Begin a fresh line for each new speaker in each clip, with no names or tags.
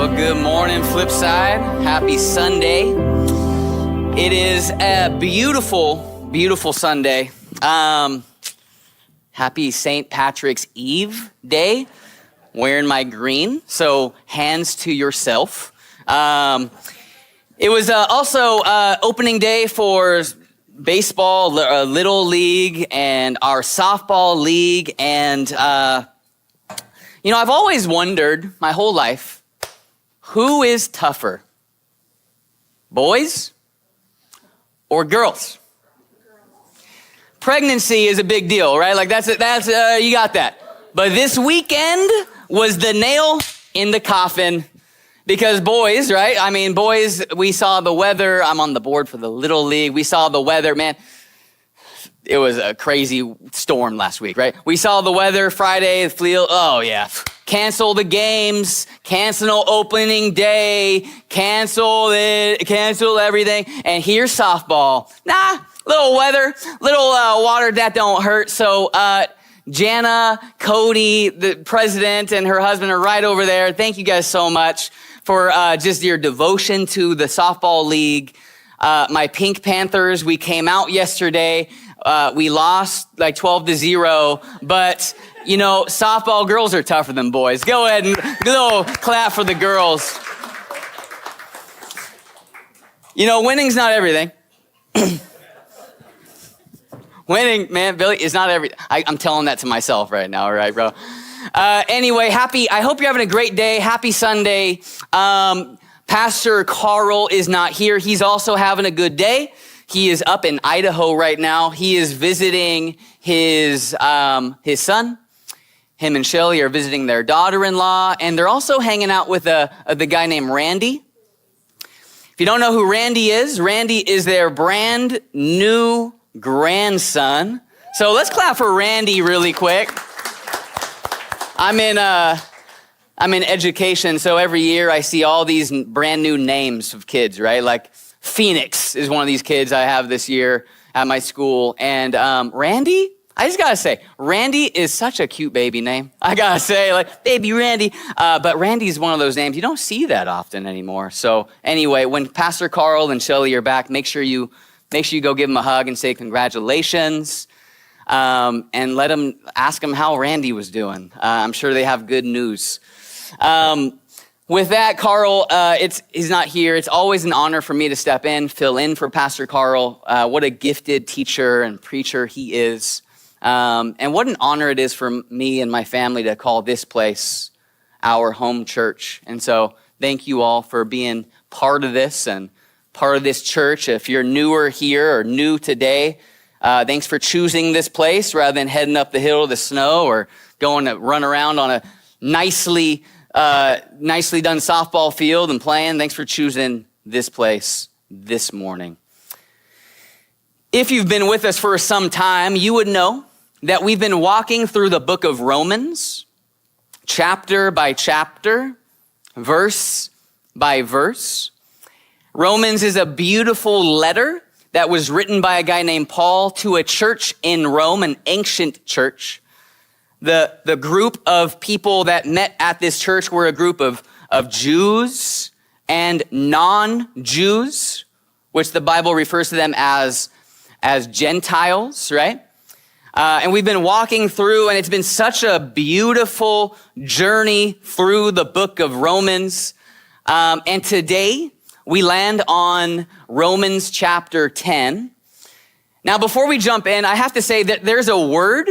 Well, good morning, Flipside. Happy Sunday. It is a beautiful, beautiful Sunday. Happy St. Patrick's Eve day. Wearing my green, so hands to yourself. It was also opening day for baseball, Little League, and our softball league. And, I've always wondered my whole life, who is tougher, boys or girls? Pregnancy is a big deal, right? Like that's you got that. But this weekend was the nail in the coffin because boys, right? I mean, boys, we saw the weather. I'm on the board for the Little League. We saw the weather, man. It was a crazy storm last week, right? We saw the weather Friday, oh yeah. Cancel the games, cancel opening day, cancel everything. And here's softball. Little weather, little water, that don't hurt. So Jana, Cody, the president, and her husband are right over there. Thank you guys so much for just your devotion to the softball league. My Pink Panthers, we came out yesterday. We lost like 12-0, but softball girls are tougher than boys. Go ahead and go clap for the girls. Winning's not everything. Winning, man, Billy, is not everything. I'm telling that to myself right now, all right, bro? Anyway, I hope you're having a great day. Happy Sunday. Pastor Karl is not here. He's also having a good day. He is up in Idaho right now. He is visiting his son. Him and Shelly are visiting their daughter-in-law, and they're also hanging out with the guy named Randy. If you don't know who Randy is their brand new grandson. So let's clap for Randy really quick. I'm in education, so every year I see all these brand new names of kids, right? Like Phoenix is one of these kids I have this year at my school. And Randy, I just gotta say, Randy is such a cute baby name. I gotta say, like, baby Randy. But Randy's one of those names, you don't see that often anymore. So anyway, when Pastor Karl and Shelly are back, make sure you go give them a hug and say congratulations. And ask them how Randy was doing. I'm sure they have good news. With that, Karl, he's not here. It's always an honor for me to step in, fill in for Pastor Karl. What a gifted teacher and preacher he is. And what an honor it is for me and my family to call this place our home church. And so thank you all for being part of this and part of this church. If you're newer here or new today, thanks for choosing this place rather than heading up the hill to the snow or going to run around on a nicely done softball field and playing. Thanks for choosing this place this morning. If you've been with us for some time, you would know that we've been walking through the book of Romans, chapter by chapter, verse by verse. Romans is a beautiful letter that was written by a guy named Paul to a church in Rome, an ancient church. The group of people that met at this church were a group of Jews and non-Jews, which the Bible refers to them as Gentiles, right? And we've been walking through, and it's been such a beautiful journey through the book of Romans. And today we land on Romans chapter 10. Now, before we jump in, I have to say that there's a word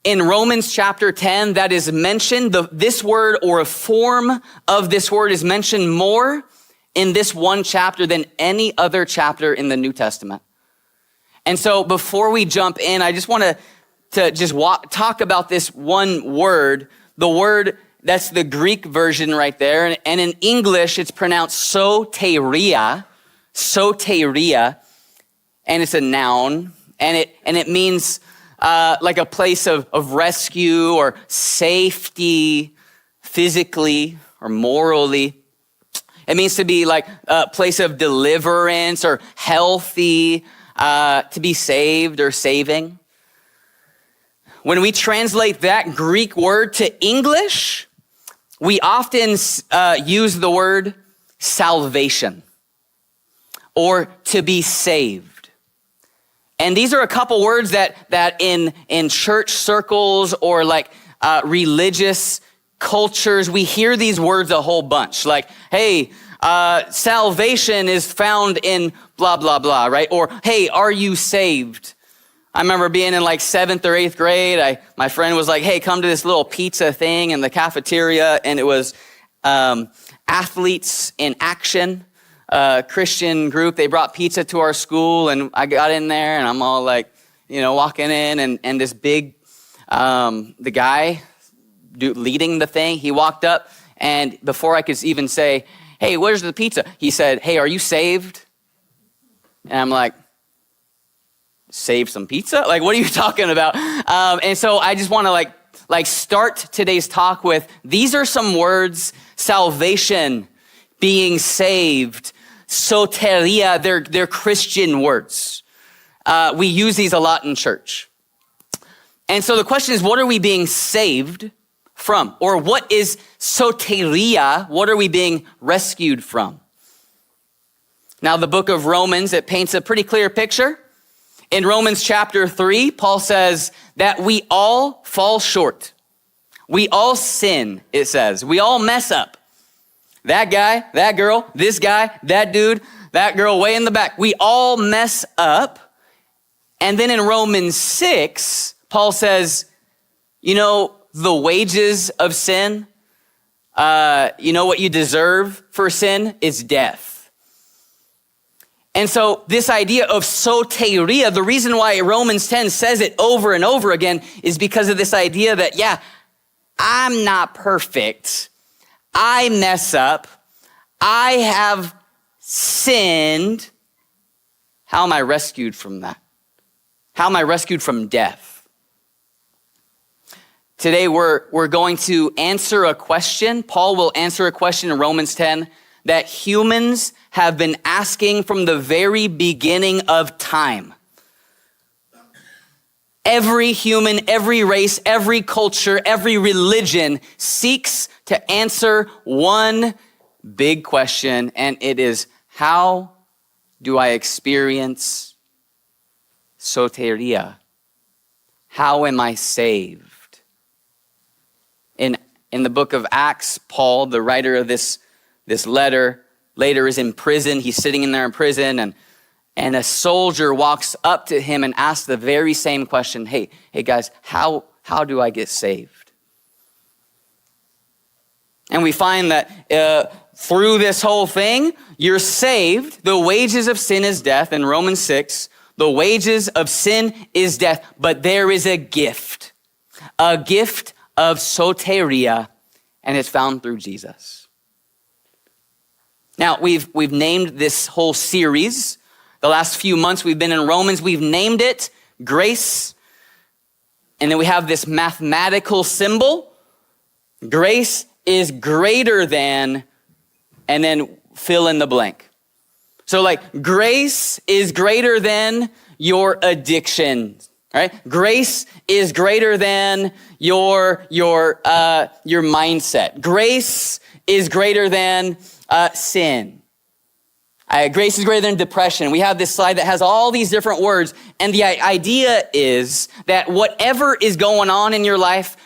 in Romans chapter 10 that is mentioned. This word or a form of this word is mentioned more in this one chapter than any other chapter in the New Testament. And so before we jump in, I just want to just talk about this one word, the word that's the Greek version right there. And in English, it's pronounced soteria, and it's a noun. And it means like a place of rescue or safety, physically or morally. It means to be like a place of deliverance or healthy, to be saved or saving. When we translate that Greek word to English, we often use the word salvation or to be saved. And these are a couple words that in church circles or like religious cultures, we hear these words a whole bunch. Like, hey, salvation is found in blah, blah, blah, right? Or, hey, are you saved? I remember being in like 7th or 8th grade. My friend was like, hey, come to this little pizza thing in the cafeteria. And it was Athletes in Action, Christian group. They brought pizza to our school. And I got in there and I'm all like, walking in. And this big, the guy leading the thing, he walked up. And before I could even say, hey, where's the pizza? He said, hey, are you saved? And I'm like, save some pizza? Like, what are you talking about? And so I just want to like start today's talk with, these are some words: salvation, being saved, soteria, they're Christian words. We use these a lot in church. And so the question is, what are we being saved from? Or what is soteria? What are we being rescued from? Now, the book of Romans, it paints a pretty clear picture. In Romans chapter 3, Paul says that we all fall short. We all sin, it says. We all mess up. That guy, that girl, this guy, that dude, that girl way in the back. We all mess up. And then in Romans 6, Paul says, the wages of sin, what you deserve for sin is death. And so this idea of soteria, the reason why Romans 10 says it over and over again is because of this idea that, I'm not perfect. I mess up. I have sinned. How am I rescued from that? How am I rescued from death? Today we're going to answer a question. Paul will answer a question in Romans 10 that humans have been asking from the very beginning of time. Every human, every race, every culture, every religion seeks to answer one big question, and it is, how do I experience soteria? How am I saved? In the book of Acts, Paul, the writer of this letter, later is in prison. He's sitting in there in prison, and a soldier walks up to him and asks the very same question. Hey guys, how do I get saved? And we find that through this whole thing, you're saved. The wages of sin is death. In Romans 6, the wages of sin is death, but there is a gift of soteria, and it's found through Jesus. Now, we've named this whole series, the last few months we've been in Romans, we've named it grace. And then we have this mathematical symbol. Grace is greater than, and then fill in the blank. So like, grace is greater than your addiction, right? Grace is greater than your mindset. Grace is greater than sin. Grace is greater than depression. We have this slide that has all these different words. And the idea is that whatever is going on in your life,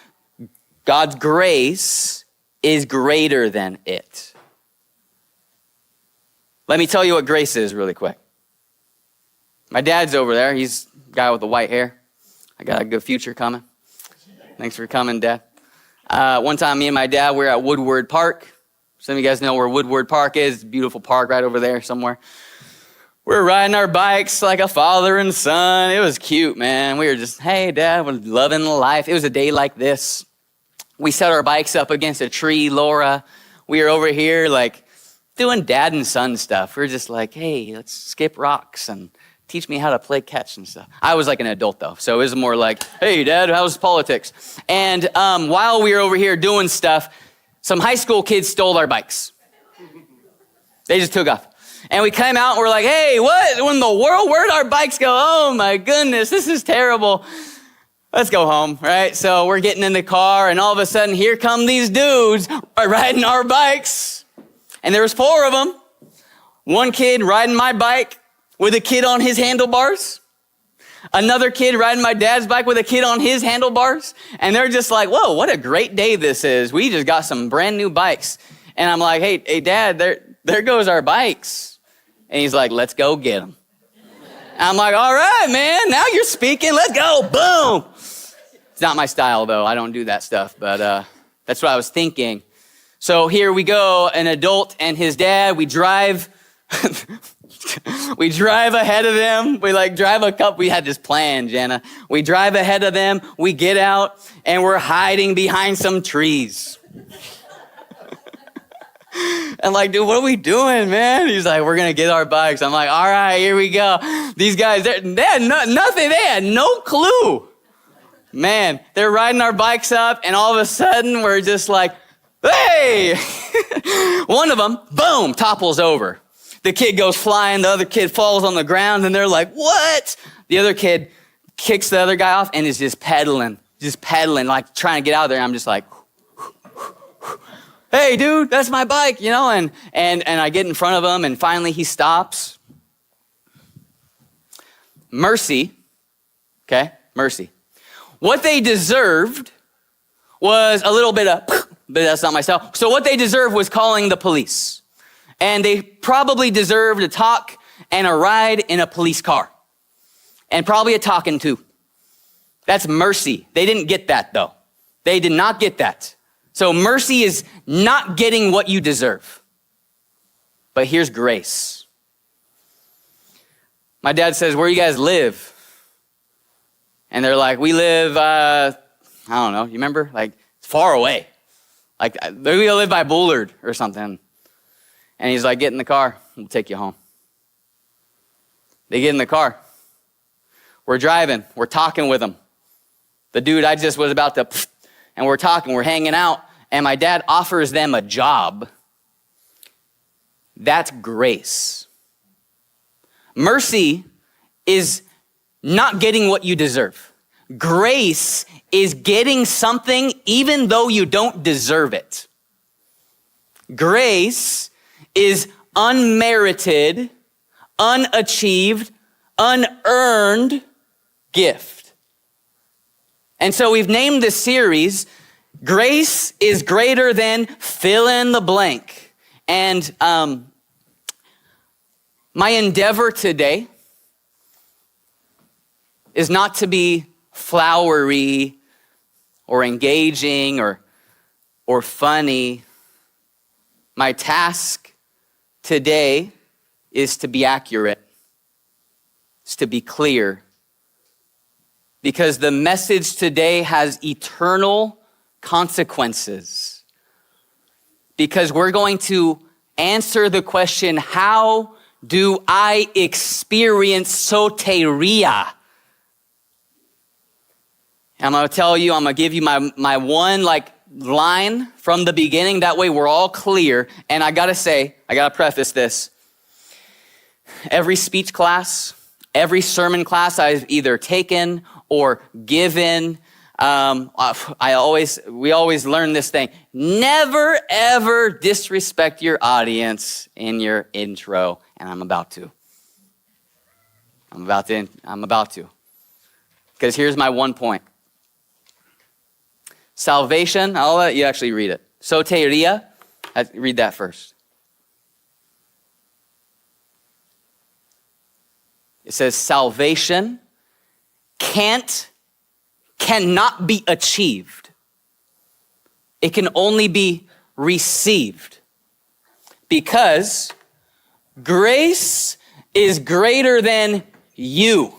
God's grace is greater than it. Let me tell you what grace is really quick. My dad's over there. He's the guy with the white hair. I got a good future coming. Thanks for coming, Dad. One time, me and my dad were at Woodward Park. Some of you guys know where Woodward Park is. It's a beautiful park right over there somewhere. We're riding our bikes like a father and son. It was cute, man. We were just, hey, Dad, we're loving life. It was a day like this. We set our bikes up against a tree, Laura. We were over here like doing dad and son stuff. We were just like, hey, let's skip rocks and teach me how to play catch and stuff. I was like an adult though. So it was more like, hey, Dad, how's politics? And while we were over here doing stuff, some high school kids stole our bikes. They just took off. And we came out and we're like, hey, what in the world? Where'd our bikes go? Oh my goodness, this is terrible. let's go home, right? So we're getting in the car, and all of a sudden, here come these dudes riding our bikes. And there was 4 of them. One kid riding my bike with a kid on his handlebars. Another kid riding my dad's bike with a kid on his handlebars. And they're just like, whoa, what a great day this is. We just got some brand new bikes. And I'm like, hey, Dad, there goes our bikes. And he's like, let's go get them. I'm like, all right, man, now you're speaking. Let's go. Boom. It's not my style, though. I don't do that stuff. But that's what I was thinking. So here we go, an adult and his dad. We drive. We drive ahead of them. We drive a couple. We had this plan, Jana. We drive ahead of them. We get out, and we're hiding behind some trees. And dude, what are we doing, man? He's like, we're going to get our bikes. I'm like, all right, here we go. These guys, they had nothing. They had no clue. Man, they're riding our bikes up, and all of a sudden, we're just like, hey! One of them, boom, topples over. The kid goes flying. The other kid falls on the ground, and they're like, what? The other kid kicks the other guy off and is just pedaling, trying to get out of there. And I'm just like, hey, dude, that's my bike, and I get in front of him, and finally he stops. Mercy, okay, mercy. What they deserved was a little bit of, but that's not my style. So what they deserved was calling the police. And they probably deserved a talk and a ride in a police car. And probably a talking to. That's mercy. They didn't get that, though. They did not get that. So mercy is not getting what you deserve. But here's grace. My dad says, where do you guys live? And they're like, we live, I don't know, you remember? Far away. We live by Bullard or something. And he's like, get in the car, we'll take you home. They get in the car. We're driving, we're talking with them. The dude I just was about to, and we're talking, we're hanging out, and my dad offers them a job. That's grace. Mercy is not getting what you deserve. Grace is getting something even though you don't deserve it. Grace is unmerited, unachieved, unearned gift. And so we've named this series, Grace is Greater Than Fill in the Blank. And my endeavor today is not to be flowery or engaging or funny. My task today is to be accurate, is to be clear, because the message today has eternal consequences. Because we're going to answer the question, how do I experience soteria? I'm going to tell you, I'm going to give you my one line from the beginning. That way we're all clear. And I got to preface this. Every speech class, every sermon class I've either taken or given, we always learn this thing. Never, ever disrespect your audience in your intro. And I'm about to. Because here's my one point. Salvation, I'll let you actually read it. Soteria, read that first. It says salvation cannot be achieved. It can only be received. Because grace is greater than you.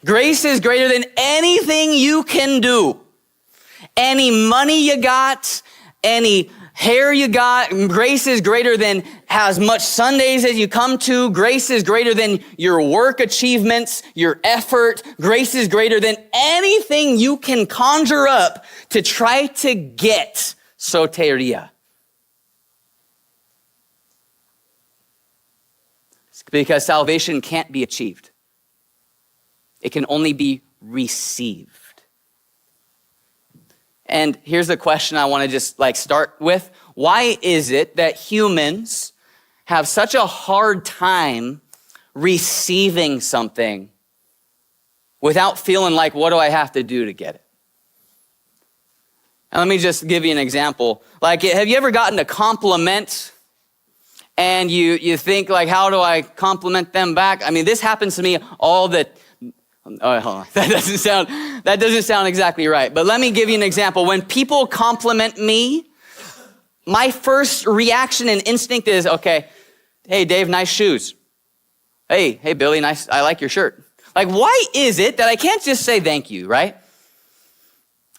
Grace is greater than anything you can do. Any money you got, any hair you got. Grace is greater than as much Sundays as you come to. Grace is greater than your work achievements, your effort. Grace is greater than anything you can conjure up to try to get soteria. Because salvation can't be achieved. It can only be received. And here's the question I want to just start with. Why is it that humans have such a hard time receiving something without feeling like, what do I have to do to get it? And let me just give you an example. Have you ever gotten a compliment and you think, how do I compliment them back? I mean, this happens to me all the Oh, hold on. That doesn't sound exactly right. But let me give you an example. When people compliment me, my first reaction and instinct is, okay, hey, Dave, nice shoes. Hey, Billy, nice. I like your shirt. Why is it that I can't just say thank you, right?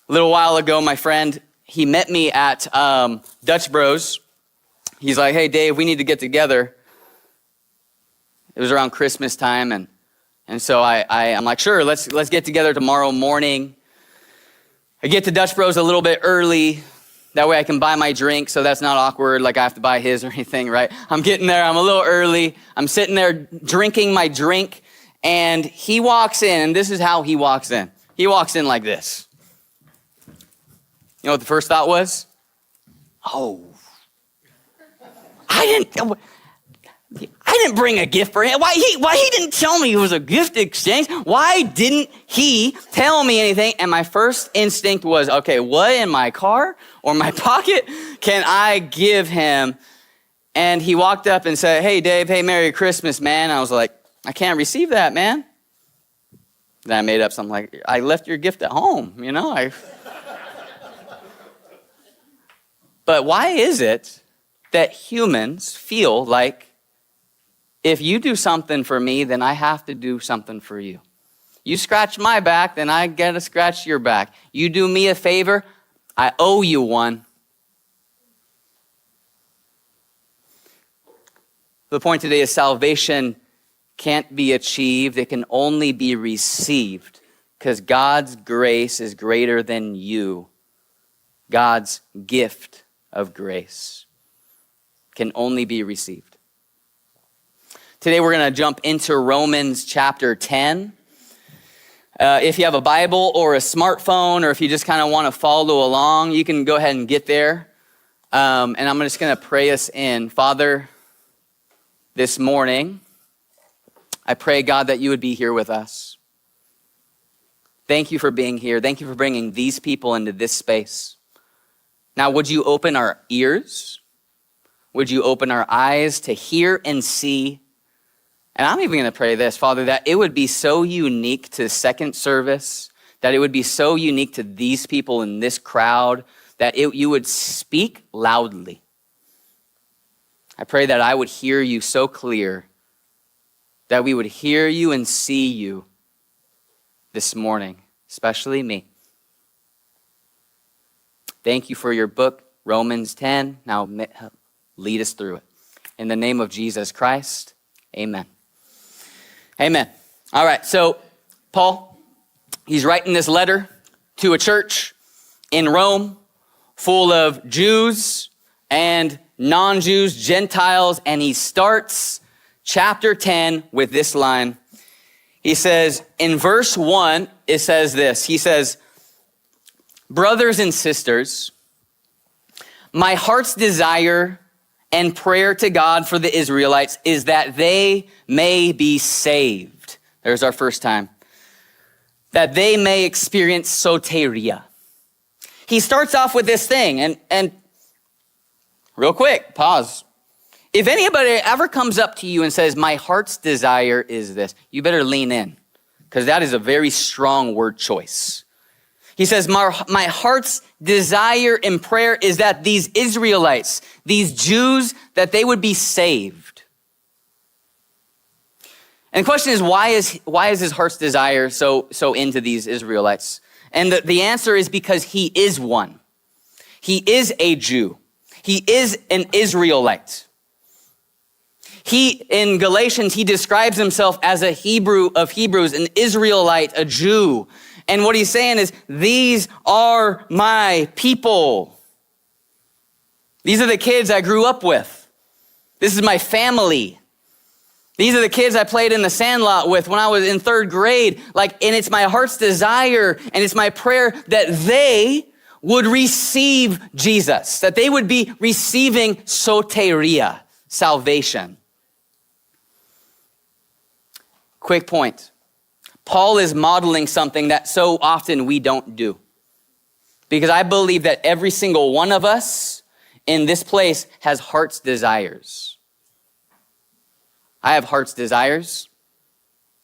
A little while ago, my friend, he met me at Dutch Bros. He's like, hey, Dave, we need to get together. It was around Christmas time, and so I'm like, sure, let's get together tomorrow morning. I get to Dutch Bros a little bit early. That way I can buy my drink, so that's not awkward, I have to buy his or anything, right? I'm getting there, I'm a little early. I'm sitting there drinking my drink, and he walks in, and this is how he walks in. He walks in like this. You know what the first thought was? Oh, I didn't bring a gift for him. Why he didn't tell me it was a gift exchange? Why didn't he tell me anything? And my first instinct was, okay, what in my car or my pocket can I give him? And he walked up and said, hey, Dave, hey, Merry Christmas, man. I was like, I can't receive that, man. Then I made up something I left your gift at home, But why is it that humans feel like if you do something for me, then I have to do something for you? You scratch my back, then I get to scratch your back. You do me a favor, I owe you one. The point today is salvation can't be achieved. It can only be received because God's grace is greater than you. God's gift of grace can only be received. Today we're going to jump into Romans chapter 10. If you have a Bible or a smartphone, or if you just kind of want to follow along, you can go ahead and get there. And I'm just going to pray us in. Father, this morning, I pray, God, that you would be here with us. Thank you for being here. Thank you for bringing these people into this space. Now, would you open our ears? Would you open our eyes to hear and see? And I'm even going to pray this, Father, that it would be so unique to second service, that it would be so unique to these people in this crowd, that you would speak loudly. I pray that I would hear you so clear, that we would hear you and see you this morning, especially me. Thank you for your book, Romans 10. Now lead us through it. In the name of Jesus Christ, amen. Amen. All right, so Paul, he's writing this letter to a church in Rome full of Jews and non-Jews, Gentiles, and he starts chapter 10 with this line. He says, in verse 1, it says this. He says, brothers and sisters, my heart's desire and prayer to God for the Israelites is that they may be saved. There's our first time. That they may experience soteria. He starts off with this thing, and real quick, pause. If anybody ever comes up to you and says, my heart's desire is this, you better lean in, because that is a very strong word choice. He says, my heart's desire and prayer is that these Israelites, these Jews, that they would be saved. And the question is, why is his heart's desire so into these Israelites? And the answer is because he is one. He is a Jew. He is an Israelite. In Galatians, he describes himself as a Hebrew of Hebrews, an Israelite, a Jew. And what he's saying is, these are my people. These are the kids I grew up with. This is my family. These are the kids I played in the sandlot with when I was in 3rd grade. And it's my heart's desire and it's my prayer that they would receive Jesus, that they would be receiving soteria, salvation. Quick point. Paul is modeling something that so often we don't do. Because I believe that every single one of us in this place has heart's desires. I have heart's desires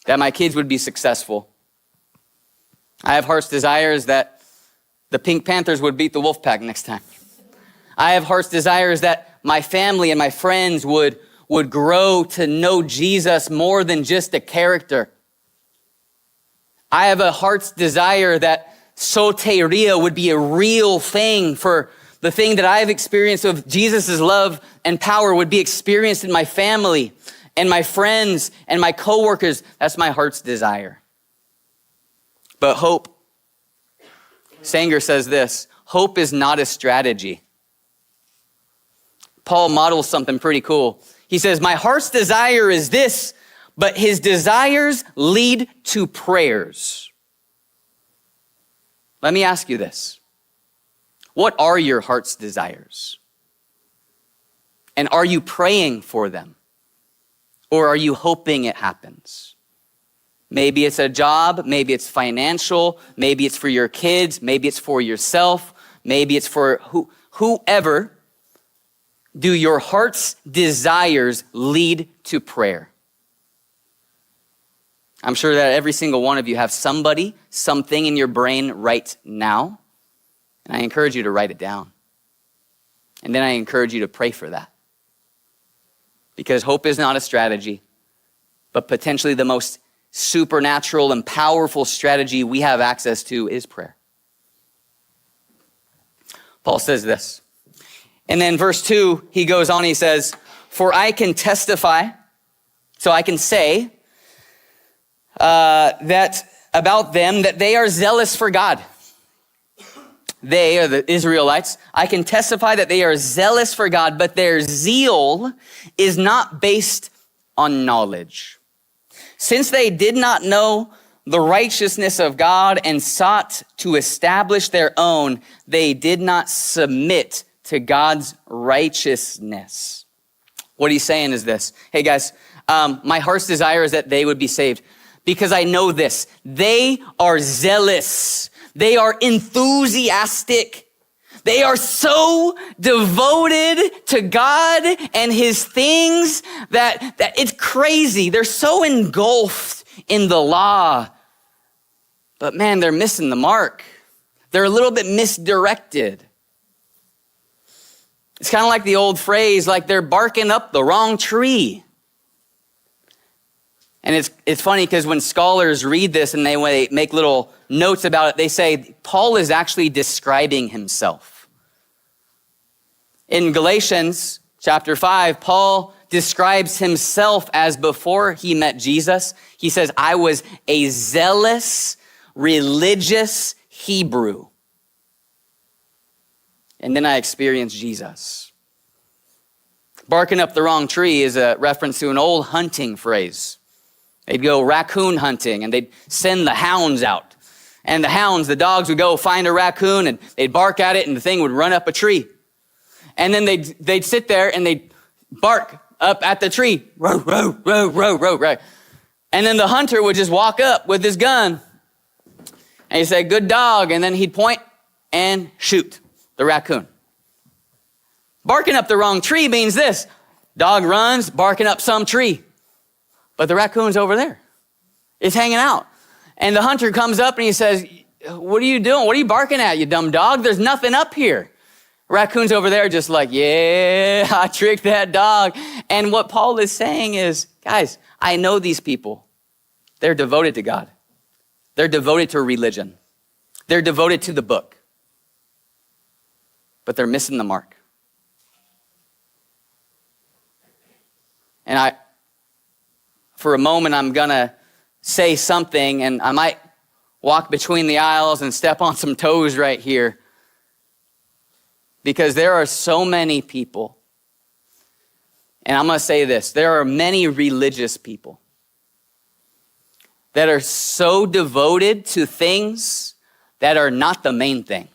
that my kids would be successful. I have heart's desires that the Pink Panthers would beat the Wolfpack next time. I have heart's desires that my family and my friends would grow to know Jesus more than just a character. I have a heart's desire that soteria would be a real thing, for the thing that I've experienced of Jesus' love and power would be experienced in my family and my friends and my coworkers. That's my heart's desire. But hope, Sanger says this, hope is not a strategy. Paul models something pretty cool. He says, my heart's desire is this, but his desires lead to prayers. Let me ask you this. What are your heart's desires? And are you praying for them? Or are you hoping it happens? Maybe it's a job, maybe it's financial, maybe it's for your kids, maybe it's for yourself, maybe it's for whoever. Do your heart's desires lead to prayer? I'm sure that every single one of you have somebody, something in your brain right now. And I encourage you to write it down. And then I encourage you to pray for that. Because hope is not a strategy, but potentially the most supernatural and powerful strategy we have access to is prayer. Paul says this. And then verse 2, he goes on, he says, for I can testify, so I can say that about them, that they are zealous for God. They are the Israelites. I can testify that they are zealous for God, but their zeal is not based on knowledge. Since they did not know the righteousness of God and sought to establish their own, they did not submit to God's righteousness. What he's saying is this. Hey guys, my heart's desire is that they would be saved because I know this. They are zealous. They are enthusiastic. They are so devoted to God and his things that it's crazy. They're so engulfed in the law. But man, they're missing the mark. They're a little bit misdirected. It's kind of like the old phrase, like they're barking up the wrong tree. And it's funny because when scholars read this and they make little notes about it, they say Paul is actually describing himself. In Galatians chapter 5, Paul describes himself as before he met Jesus. He says, I was a zealous, religious Hebrew. And then I experienced Jesus. Barking up the wrong tree is a reference to an old hunting phrase. They'd go raccoon hunting and they'd send the hounds out. And the dogs would go find a raccoon and they'd bark at it and the thing would run up a tree. And then they'd sit there and they'd bark up at the tree. Row, row, row, row, row, row. And then the hunter would just walk up with his gun and he'd say, good dog. And then he'd point and shoot the raccoon. Barking up the wrong tree means this. Dog runs, barking up some tree. But the raccoon's over there. It's hanging out. And the hunter comes up and he says, what are you doing? What are you barking at, you dumb dog? There's nothing up here. Raccoon's over there just like, yeah, I tricked that dog. And what Paul is saying is, guys, I know these people. They're devoted to God. They're devoted to religion. They're devoted to the book. But they're missing the mark. And for a moment, I'm going to say something, and I might walk between the aisles and step on some toes right here. Because there are so many people And I'm going to say this. There are many religious people that are so devoted to things that are not the main thing.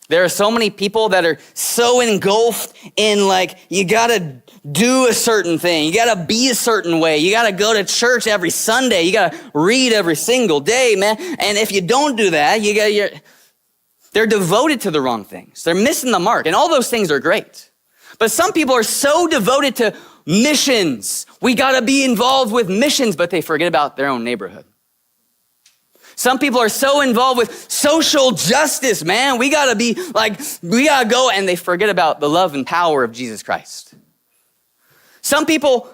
There are so many people that are so engulfed in like, you gotta do a certain thing. You gotta be a certain way. You gotta go to church every Sunday. You gotta read every single day, man. And if you don't do that, they're devoted to the wrong things. They're missing the mark. And all those things are great. But some people are so devoted to missions. We gotta be involved with missions, but they forget about their own neighborhood. Some people are so involved with social justice, man. We gotta go, and they forget about the love and power of Jesus Christ. Some people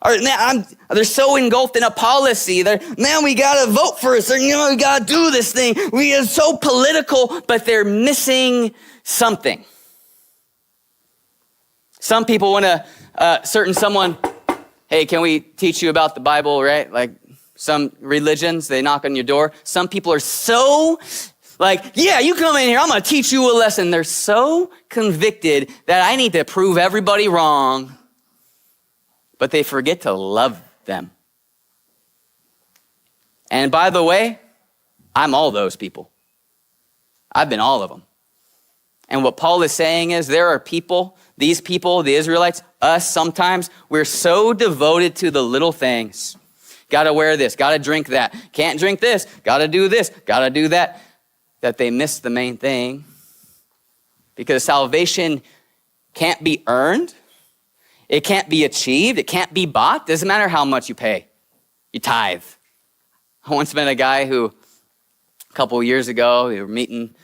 they're so engulfed in a policy. We gotta vote for us. We gotta do this thing. We are so political, but they're missing something. Some people want someone, hey, can we teach you about the Bible, right? Like, some religions, they knock on your door. Some people are so yeah, you come in here, I'm going to teach you a lesson. They're so convicted that I need to prove everybody wrong, but they forget to love them. And by the way, I'm all those people. I've been all of them. And what Paul is saying is there are people, these people, the Israelites, us sometimes, we're so devoted to the little things. Gotta wear this, gotta drink that, can't drink this, gotta do this, gotta do that they miss the main thing. Because salvation can't be earned, it can't be achieved, it can't be bought. Doesn't matter how much you pay, you tithe. I once met a guy who, a couple of years ago, we were meeting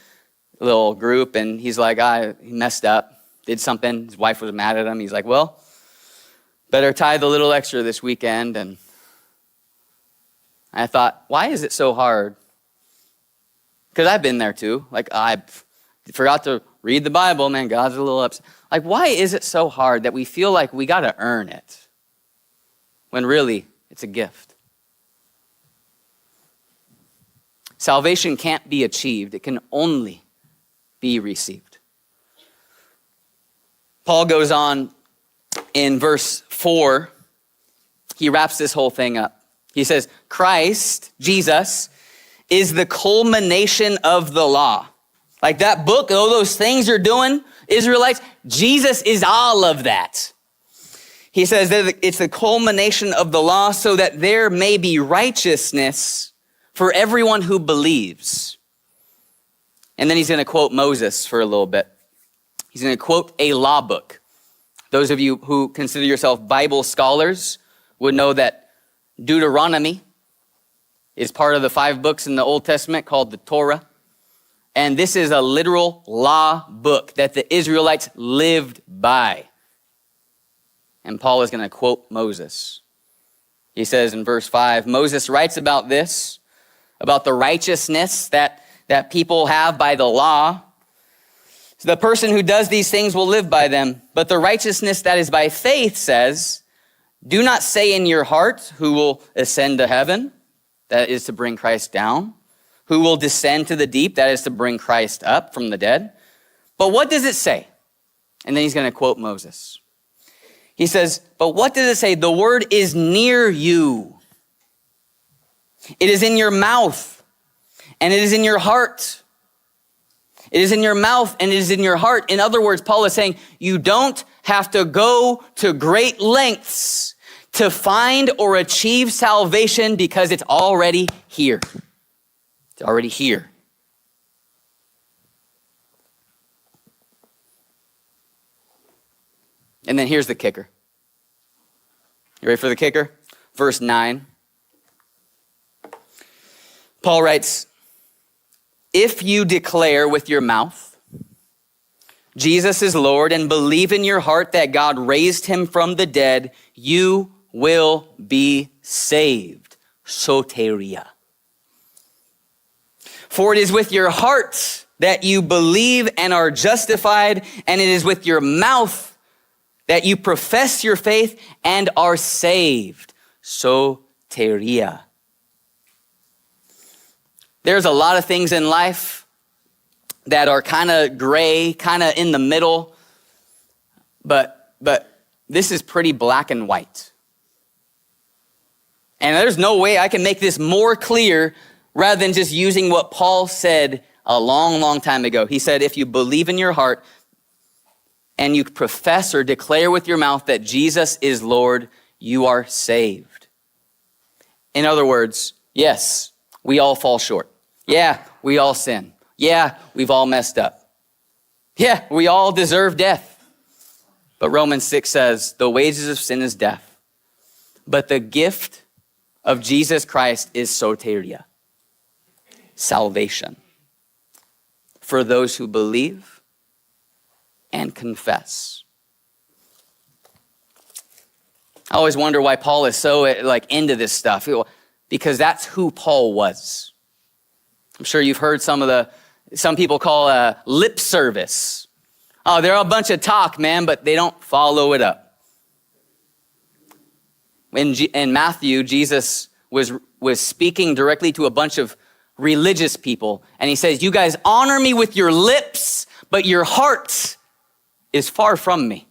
a little group, and he's like, he messed up, did something, his wife was mad at him. He's like, well, better tithe a little extra this weekend. And I thought, why is it so hard? Because I've been there too. Like, I forgot to read the Bible, man, God's a little upset. Like, why is it so hard that we feel like we got to earn it when really it's a gift? Salvation can't be achieved. It can only be received. Paul goes on in verse 4. He wraps this whole thing up. He says, Christ, Jesus, is the culmination of the law. Like that book, all those things you're doing, Israelites, Jesus is all of that. He says that it's the culmination of the law so that there may be righteousness for everyone who believes. And then he's going to quote Moses for a little bit. He's going to quote a law book. Those of you who consider yourself Bible scholars would know that Deuteronomy is part of the 5 books in the Old Testament called the Torah. And this is a literal law book that the Israelites lived by. And Paul is going to quote Moses. He says in verse 5, Moses writes about this, about the righteousness that people have by the law. So the person who does these things will live by them. But the righteousness that is by faith says, do not say in your heart, who will ascend to heaven? That is to bring Christ down. Who will descend to the deep? That is to bring Christ up from the dead. But what does it say? And then he's going to quote Moses. He says, but what does it say? The word is near you. It is in your mouth, and it is in your heart. It is in your mouth, and it is in your heart. In other words, Paul is saying, you don't have to go to great lengths to find or achieve salvation because it's already here. It's already here. And then here's the kicker. You ready for the kicker? Verse 9. Paul writes, if you declare with your mouth, Jesus is Lord, and believe in your heart that God raised him from the dead, you will be saved. Soteria. For it is with your heart that you believe and are justified, and it is with your mouth that you profess your faith and are saved. Soteria. There's a lot of things in life that are kind of gray, kind of in the middle, but but this is pretty black and white. And there's no way I can make this more clear rather than just using what Paul said a long, long time ago. He said, if you believe in your heart and you profess or declare with your mouth that Jesus is Lord, you are saved. In other words, yes, we all fall short. Yeah, we all sin. Yeah, we've all messed up. Yeah, we all deserve death. But Romans 6 says, the wages of sin is death, but the gift of Jesus Christ is soteria, salvation, for those who believe and confess. I always wonder why Paul is so into this stuff, because that's who Paul was. I'm sure you've heard some people call lip service. Oh, they're a bunch of talk, man, but they don't follow it up. In Matthew, Jesus was speaking directly to a bunch of religious people, and he says, you guys honor me with your lips, but your heart is far from me.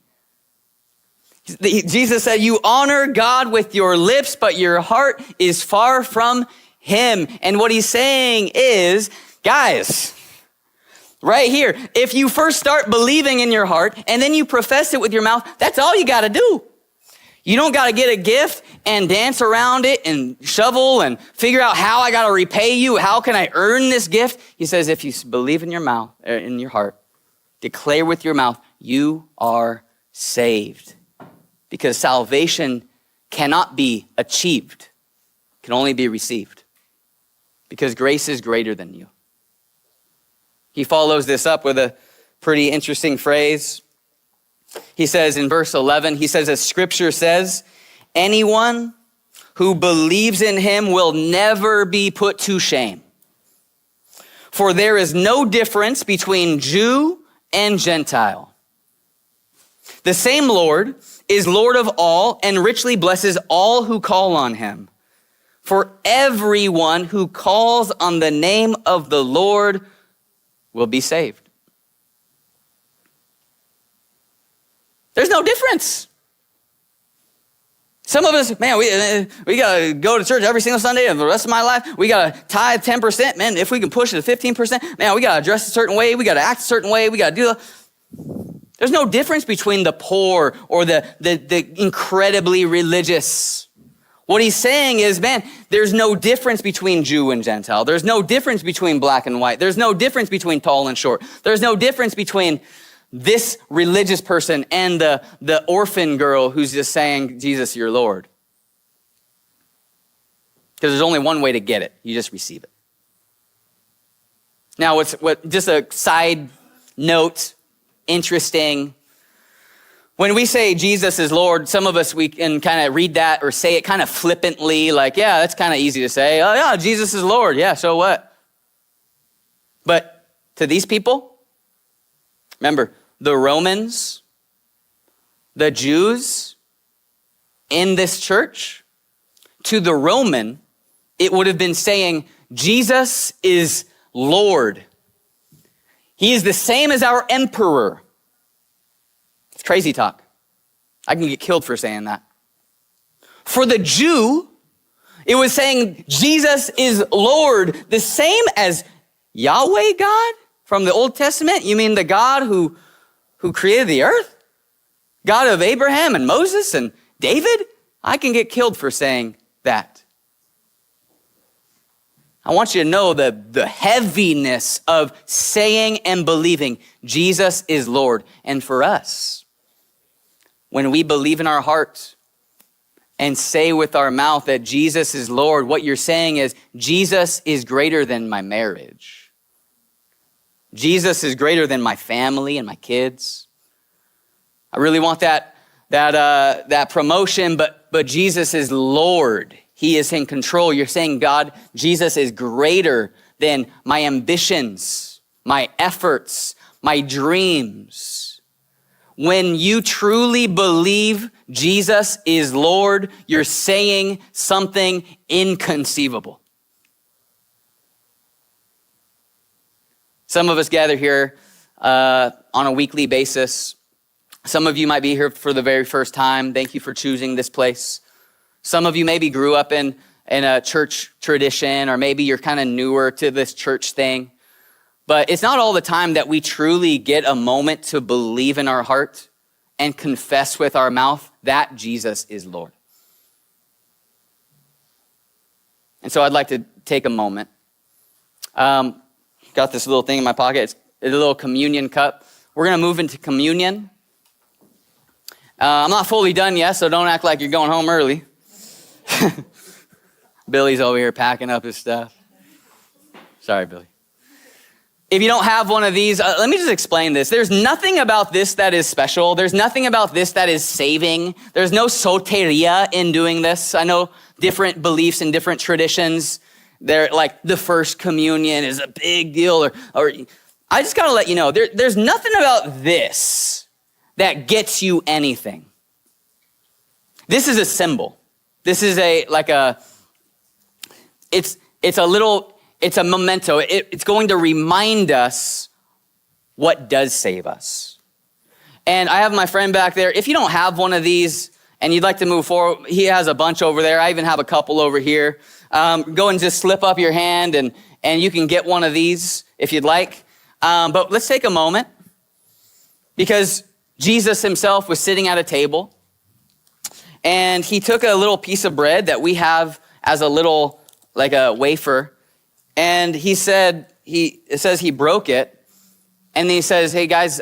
Jesus said, you honor God with your lips, but your heart is far from him. And what he's saying is, guys, right here, if you first start believing in your heart and then you profess it with your mouth, that's all you got to do. You don't got to get a gift and dance around it and shovel and figure out how I got to repay you. How can I earn this gift? He says, if you believe in your mouth, in your heart, declare with your mouth, you are saved. Because salvation cannot be achieved, can only be received. Because grace is greater than you. He follows this up with a pretty interesting phrase. He says in verse 11, he says, as scripture says, anyone who believes in him will never be put to shame. For there is no difference between Jew and Gentile. The same Lord is Lord of all and richly blesses all who call on him. For everyone who calls on the name of the Lord will be saved. There's no difference. Some of us, man, we got to go to church every single Sunday and the rest of my life. We got to tithe 10%. Man, if we can push it to 15%, man, we got to dress a certain way. We got to act a certain way. We got to do There's no difference between the poor or the incredibly religious. What he's saying is, man, there's no difference between Jew and Gentile. There's no difference between black and white. There's no difference between tall and short. There's no difference between this religious person and the orphan girl who's just saying, Jesus, you're Lord. Because there's only one way to get it. You just receive it. Now, just a side note, interesting. When we say Jesus is Lord, some of us, we can kind of read that or say it kind of flippantly, like, yeah, that's kind of easy to say. Oh, yeah, Jesus is Lord. Yeah, so what? But to these people, remember, the Romans, the Jews in this church, to the Roman, it would have been saying, Jesus is Lord. He is the same as our emperor. It's crazy talk. I can get killed for saying that. For the Jew, it was saying Jesus is Lord, the same as Yahweh God from the Old Testament. You mean the God who created the earth? God of Abraham and Moses and David? I can get killed for saying that. I want you to know the heaviness of saying and believing Jesus is Lord. And for us, when we believe in our heart and say with our mouth that Jesus is Lord, what you're saying is Jesus is greater than my marriage. Jesus is greater than my family and my kids. I really want that promotion, but Jesus is Lord. He is in control. You're saying, God, Jesus is greater than my ambitions, my efforts, my dreams. When you truly believe Jesus is Lord, you're saying something inconceivable. Some of us gather here on a weekly basis. Some of you might be here for the very first time. Thank you for choosing this place. Some of you maybe grew up in a church tradition, or maybe you're kind of newer to this church thing. But it's not all the time that we truly get a moment to believe in our heart and confess with our mouth that Jesus is Lord. And so I'd like to take a moment. Got this little thing in my pocket. It's a little communion cup. We're going to move into communion. I'm not fully done yet, so don't act like you're going home early. Billy's over here packing up his stuff. Sorry, Billy. If you don't have one of these, let me just explain this. There's nothing about this that is special. There's nothing about this that is saving. There's no soteria in doing this. I know different beliefs and different traditions. They're like the first communion is a big deal. Or I just gotta let you know, there's nothing about this that gets you anything. This is a symbol. This is it's a memento. It's going to remind us what does save us. And I have my friend back there. If you don't have one of these and you'd like to move forward, he has a bunch over there. I even have a couple over here. Go and just slip up your hand and you can get one of these if you'd like. But let's take a moment, because Jesus himself was sitting at a table and he took a little piece of bread that we have as a little, like a wafer. And it says he broke it, and he says, hey guys,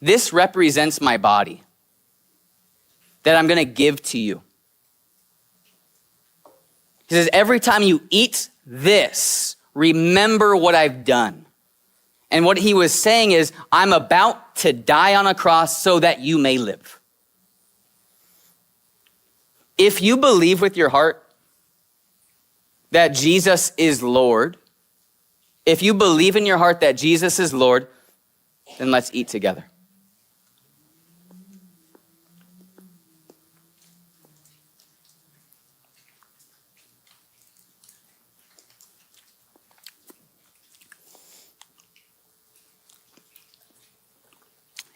this represents my body that I'm gonna give to you. He says, every time you eat this, remember what I've done. And what he was saying is, I'm about to die on a cross so that you may live. If you believe with your heart that Jesus is Lord, if you believe in your heart that Jesus is Lord, then let's eat together.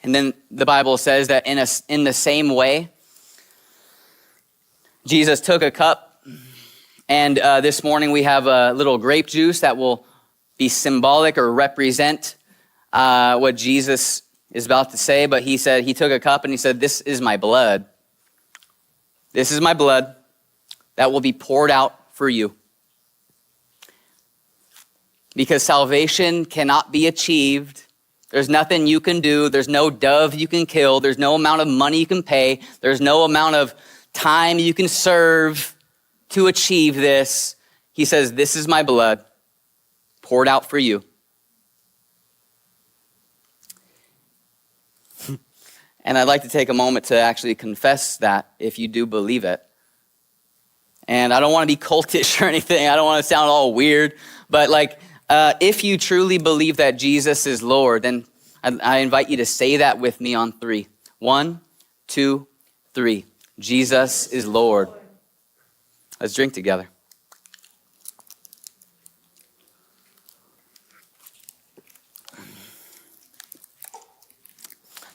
And then the Bible says that in the same way, Jesus took a cup. And this morning we have a little grape juice that will be symbolic or represent what Jesus is about to say. But he said, he took a cup and he said, this is my blood. This is my blood that will be poured out for you. Because salvation cannot be achieved. There's nothing you can do. There's no dove you can kill. There's no amount of money you can pay. There's no amount of time you can serve to achieve this. He says, this is my blood poured out for you. And I'd like to take a moment to actually confess that if you do believe it. And I don't want to be cultish or anything. I don't want to sound all weird. But if you truly believe that Jesus is Lord, then I invite you to say that with me on 3. 1, 2, 3. Jesus is Lord. Let's drink together.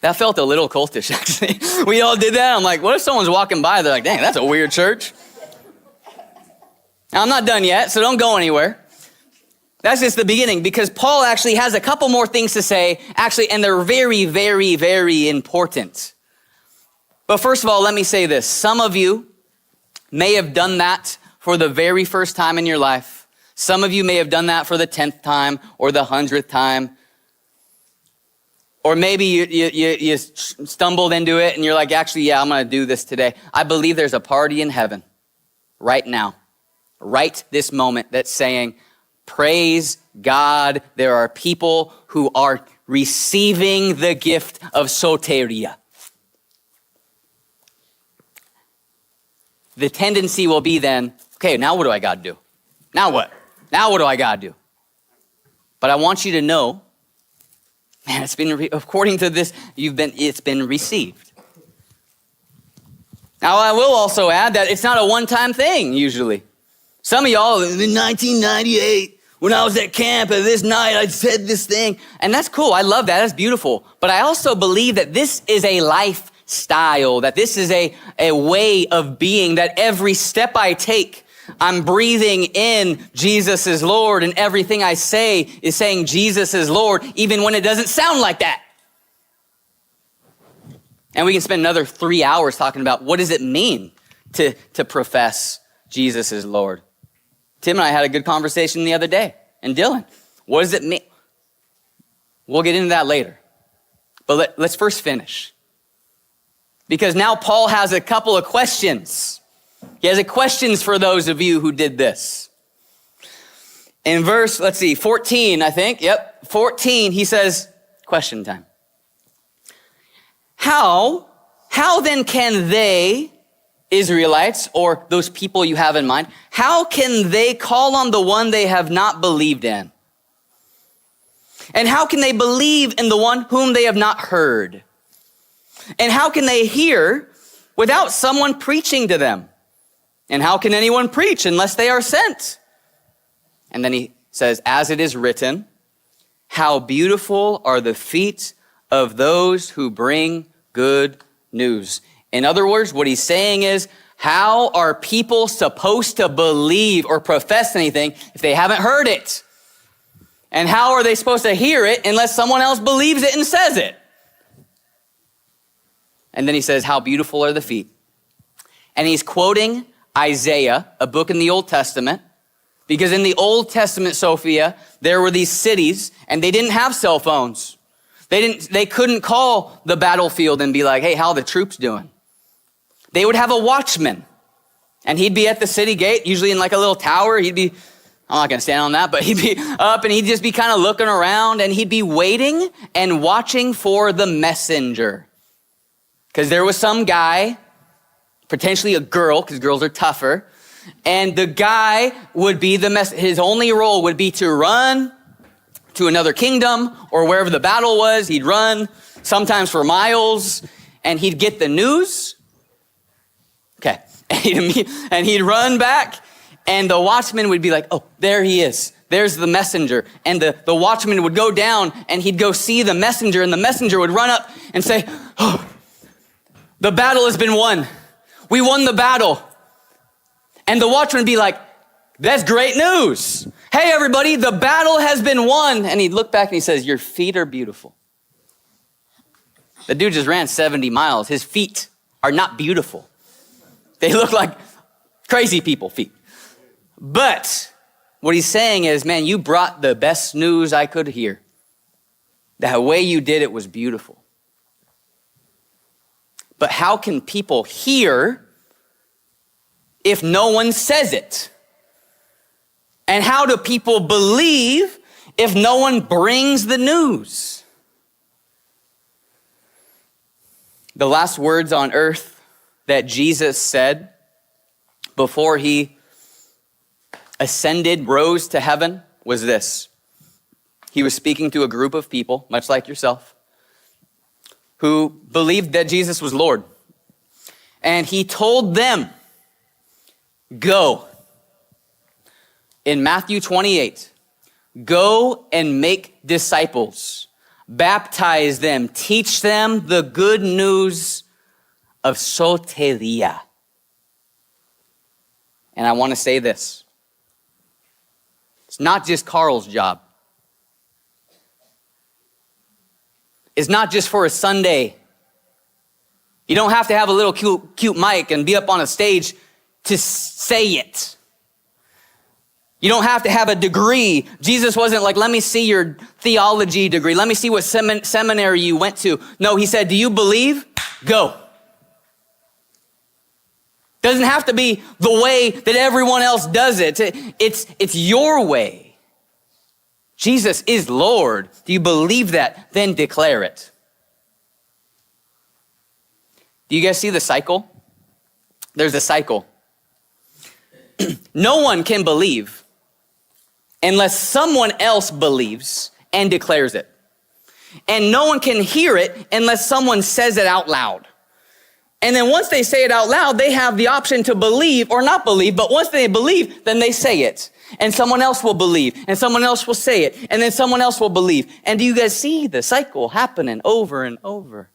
That felt a little cultish, actually. We all did that. I'm like, what if someone's walking by? They're like, dang, that's a weird church. Now, I'm not done yet, so don't go anywhere. That's just the beginning, because Paul actually has a couple more things to say, actually, and they're very, very, very important. But first of all, let me say this. Some of you may have done that for the very first time in your life. Some of you may have done that for the 10th time or the 100th time. Or maybe you stumbled into it and you're like, actually, yeah, I'm going to do this today. I believe there's a party in heaven right now, right this moment, that's saying, praise God. There are people who are receiving the gift of soteria. The tendency will be then, okay, now what do I got to do? Now what? Now what do I got to do? But I want you to know, man, it's been, according to this, it's been received. Now, I will also add that it's not a one-time thing, usually. Some of y'all, in 1998, when I was at camp at this night, I said this thing. And that's cool. I love that. That's beautiful. But I also believe that this is a lifestyle, that this is a way of being, that every step I take, I'm breathing in Jesus is Lord, and everything I say is saying Jesus is Lord, even when it doesn't sound like that. And we can spend another 3 hours talking about what does it mean to profess Jesus is Lord. Tim and I had a good conversation the other day. And Dylan, what does it mean? We'll get into that later. But let's first finish. Because now Paul has a couple of questions. He has questions for those of you who did this. In verse, 14, I think. Yep, 14, he says, question time. How then can they, Israelites, or those people you have in mind, how can they call on the one they have not believed in? And how can they believe in the one whom they have not heard? And how can they hear without someone preaching to them? And how can anyone preach unless they are sent? And then he says, as it is written, how beautiful are the feet of those who bring good news. In other words, what he's saying is, how are people supposed to believe or profess anything if they haven't heard it? And how are they supposed to hear it unless someone else believes it and says it? And then he says, how beautiful are the feet. And he's quoting Isaiah, a book in the Old Testament, because in the Old Testament, Sophia, there were these cities and they didn't have cell phones. They couldn't call the battlefield and be like, hey, how are the troops doing? They would have a watchman and he'd be at the city gate, usually in like a little tower. I'm not going to stand on that, but he'd be up and he'd just be kind of looking around and he'd be waiting and watching for the messenger. Because there was some guy, potentially a girl, because girls are tougher, and the guy would be his only role would be to run to another kingdom or wherever the battle was. He'd run, sometimes for miles, and he'd get the news. Okay, and he'd run back, and the watchman would be like, oh, there he is. There's the messenger. And the watchman would go down, and he'd go see the messenger, and the messenger would run up and say, oh, the battle has been won. We won the battle. And the watchman would be like, that's great news. Hey, everybody, the battle has been won. And he'd look back and he says, your feet are beautiful. The dude just ran 70 miles. His feet are not beautiful. They look like crazy people feet. But what he's saying is, man, you brought the best news I could hear. The way you did it was beautiful. But how can people hear if no one says it? And how do people believe if no one brings the news? The last words on earth that Jesus said before he ascended, rose to heaven, was this. He was speaking to a group of people, much like yourself, who believed that Jesus was Lord. And he told them, go. In Matthew 28, go and make disciples, baptize them, teach them the good news of soteria. And I want to say this. It's not just Karl's job. It's not just for a Sunday. You don't have to have a little cute mic and be up on a stage to say it. You don't have to have a degree. Jesus wasn't like, let me see your theology degree. Let me see what seminary you went to. No, he said, do you believe? Go. Doesn't have to be the way that everyone else does it. It's your way. Jesus is Lord. Do you believe that? Then declare it. Do you guys see the cycle? There's a cycle. No one can believe unless someone else believes and declares it. And no one can hear it unless someone says it out loud. And then once they say it out loud, they have the option to believe or not believe. But once they believe, then they say it. And someone else will believe. And someone else will say it. And then someone else will believe. And do you guys see the cycle happening over and over?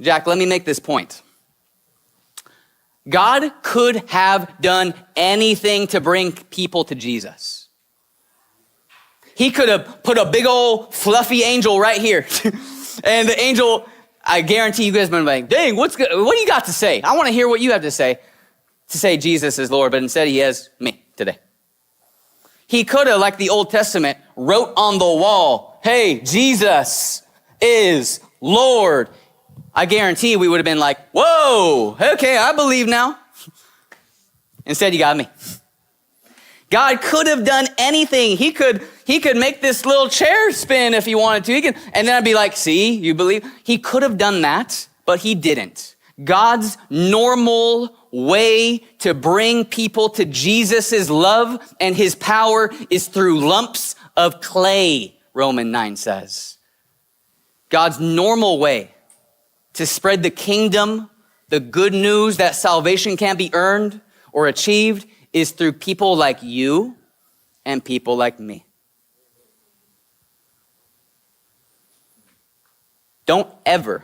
Jack, let me make this point. God could have done anything to bring people to Jesus. He could have put a big old fluffy angel right here. And the angel, I guarantee you guys have been like, dang, what do you got to say? I want to hear what you have to say Jesus is Lord, but instead he has me today. He could have, like the Old Testament, wrote on the wall, hey, Jesus is Lord. I guarantee we would have been like, whoa, okay, I believe now. Instead, you got me. God could have done anything. He could make this little chair spin if he wanted to. And then I'd be like, see, you believe? He could have done that, but he didn't. God's normal way to bring people to Jesus' love and his power is through lumps of clay, Romans 9 says. God's normal way to spread the kingdom, the good news that salvation can't be earned or achieved, is through people like you and people like me. Don't ever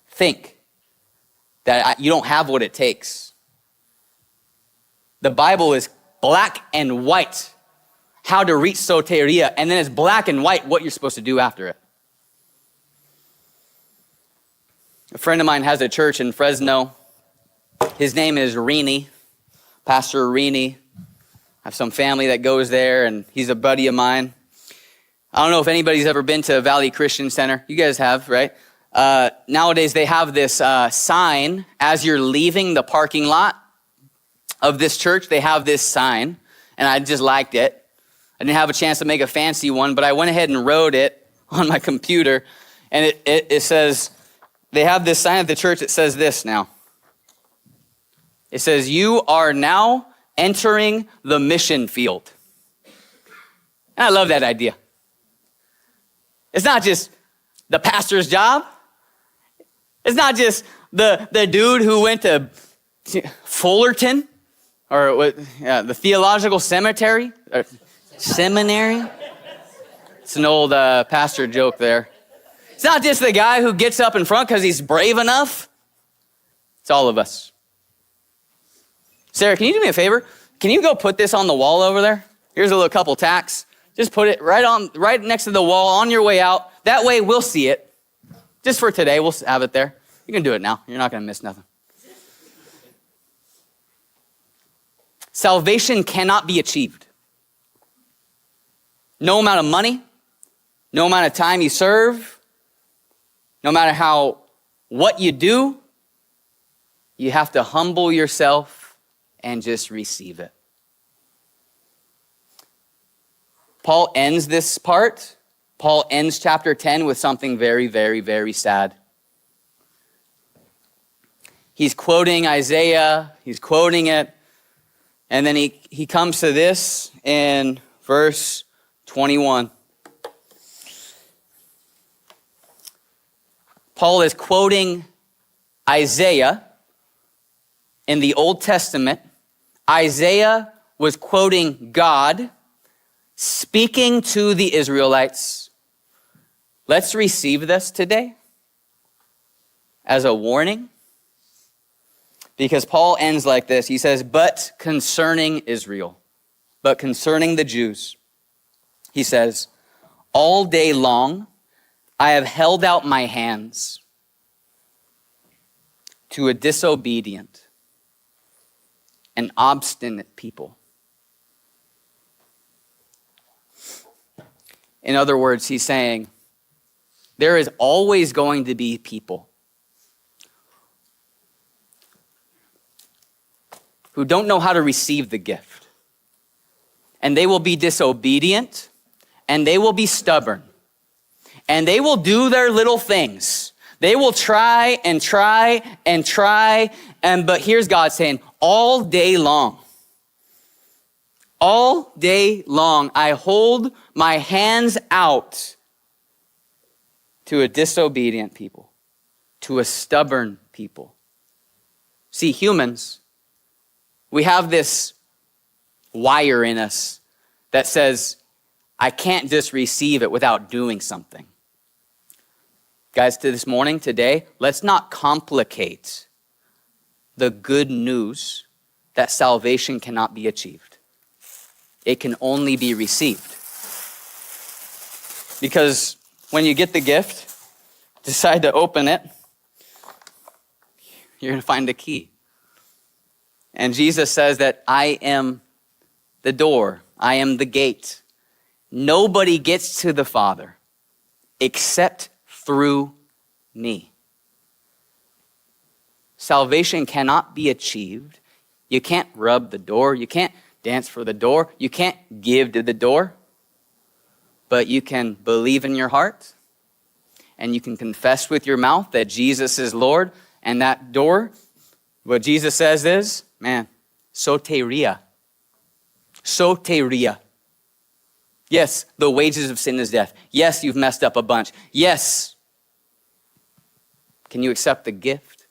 think that you don't have what it takes. The Bible is black and white how to reach soteria, and then it's black and white what you're supposed to do after it. A friend of mine has a church in Fresno. His name is Rini, Pastor Rini. I have some family that goes there, and he's a buddy of mine. I don't know if anybody's ever been to Valley Christian Center. You guys have, right? Nowadays, they have this sign as you're leaving the parking lot of this church. They have this sign, and I just liked it. I didn't have a chance to make a fancy one, but I went ahead and wrote it on my computer, and it says, they have this sign at the church that says this now. It says, you are now entering the mission field. And I love that idea. It's not just the pastor's job. It's not just the dude who went to Fullerton or the theological seminary. It's an old pastor joke there. It's not just the guy who gets up in front because he's brave enough. It's all of us. Sarah, can you do me a favor? Can you go put this on the wall over there? Here's a little couple tacks. Just put it right next to the wall on your way out. That way we'll see it. Just for today, we'll have it there. You can do it now. You're not going to miss nothing. Salvation cannot be achieved. No amount of money, no amount of time you serve, no matter what you do, you have to humble yourself and just receive it. Paul ends this part. Paul ends chapter 10 with something very, very, very sad. He's quoting Isaiah. He's quoting it. And then he comes to this in verse 21. Paul is quoting Isaiah in the Old Testament. Isaiah was quoting God, speaking to the Israelites. Let's receive this today as a warning, because Paul ends like this. He says, but concerning Israel, but concerning the Jews, he says, all day long I have held out my hands to a disobedient and obstinate people. In other words, he's saying, there is always going to be people who don't know how to receive the gift. And they will be disobedient, and they will be stubborn, and they will do their little things. They will try and try and try, but here's God saying, all day long, I hold my hands out to a disobedient people, to a stubborn people. See, humans, we have this wire in us that says, I can't just receive it without doing something. Guys, this morning, today, let's not complicate the good news that salvation cannot be achieved. It can only be received. Because when you get the gift, decide to open it, you're going to find a key. And Jesus says that I am the door. I am the gate. Nobody gets to the Father except through me. Salvation cannot be achieved. You can't rub the door. You can't dance for the door. You can't give to the door. But you can believe in your heart, and you can confess with your mouth that Jesus is Lord. And that door, what Jesus says is, man, soteria. Soteria. Yes, the wages of sin is death. Yes, you've messed up a bunch. Yes. Can you accept the gift?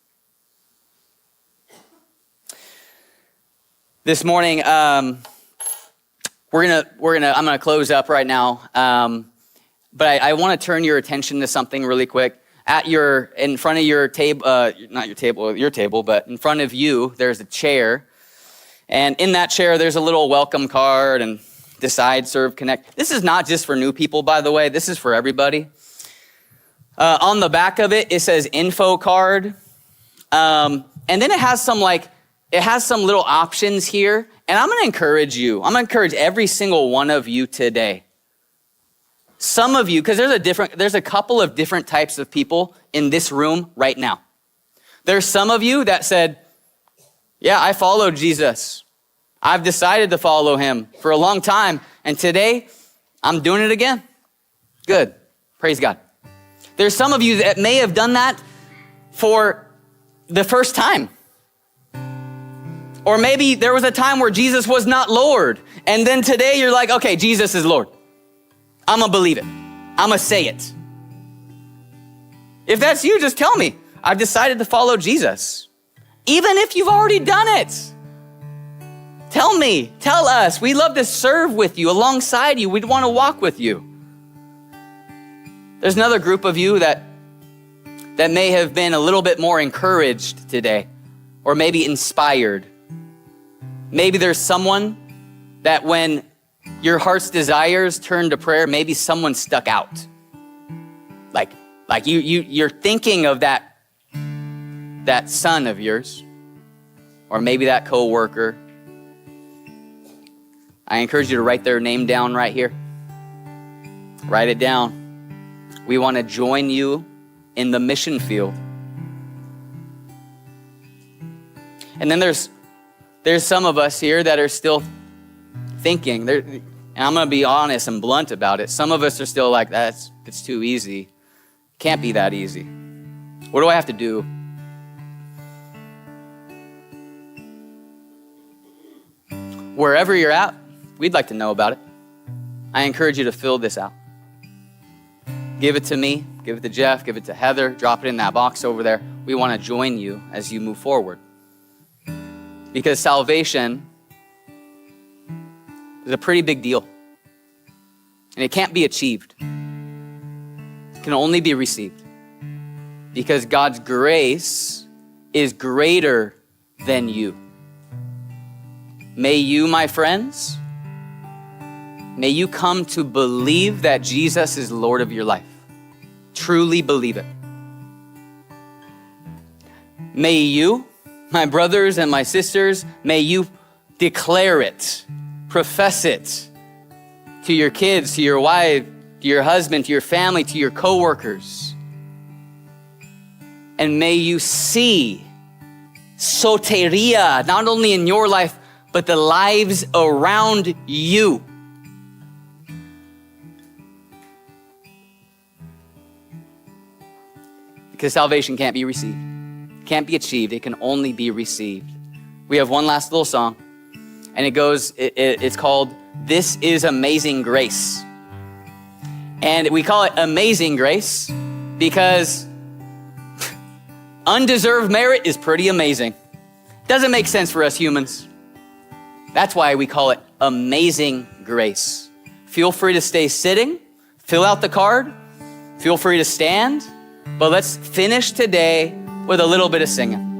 This morning, I'm gonna close up right now. But I want to turn your attention to something really quick. In front of your table, not your table, but in front of you, there's a chair. And in that chair, there's a little welcome card and decide, serve, connect. This is not just for new people, by the way. This is for everybody. On the back of it, it says info card. And then it has some little options here. And I'm going to encourage you. I'm going to encourage every single one of you today. Some of you, because there's a couple of different types of people in this room right now. There's some of you that said, yeah, I followed Jesus. I've decided to follow him for a long time. And today, I'm doing it again. Good. Praise God. There's some of you that may have done that for the first time. Or maybe there was a time where Jesus was not Lord. And then today you're like, okay, Jesus is Lord. I'm going to believe it. I'm going to say it. If that's you, just tell me. I've decided to follow Jesus. Even if you've already done it. Tell me. Tell us. We love to serve with you, alongside you. We'd want to walk with you. There's another group of you that may have been a little bit more encouraged today, or maybe inspired. Maybe there's someone that when your heart's desires turned to prayer, maybe someone stuck out. Like you're thinking of that son of yours, or maybe that coworker. I encourage you to write their name down right here. Write it down. We want to join you in the mission field. And then there's some of us here that are still thinking, and I'm going to be honest and blunt about it. Some of us are still like, it's too easy. Can't be that easy. What do I have to do? Wherever you're at, we'd like to know about it. I encourage you to fill this out. Give it to me, give it to Jeff, give it to Heather, drop it in that box over there. We want to join you as you move forward. Because salvation is a pretty big deal. And it can't be achieved. It can only be received. Because God's grace is greater than you. May you, my friends, may you come to believe that Jesus is Lord of your life. Truly believe it. May you, my brothers and my sisters, may you declare it, profess it to your kids, to your wife, to your husband, to your family, to your coworkers. And may you see soteria, not only in your life, but the lives around you. Because salvation can't be received, can't be achieved. It can only be received. We have one last little song, and it's called This Is Amazing Grace. And we call it Amazing Grace because undeserved merit is pretty amazing. Doesn't make sense for us humans. That's why we call it Amazing Grace. Feel free to stay sitting, fill out the card, feel free to stand, but let's finish today with a little bit of singing.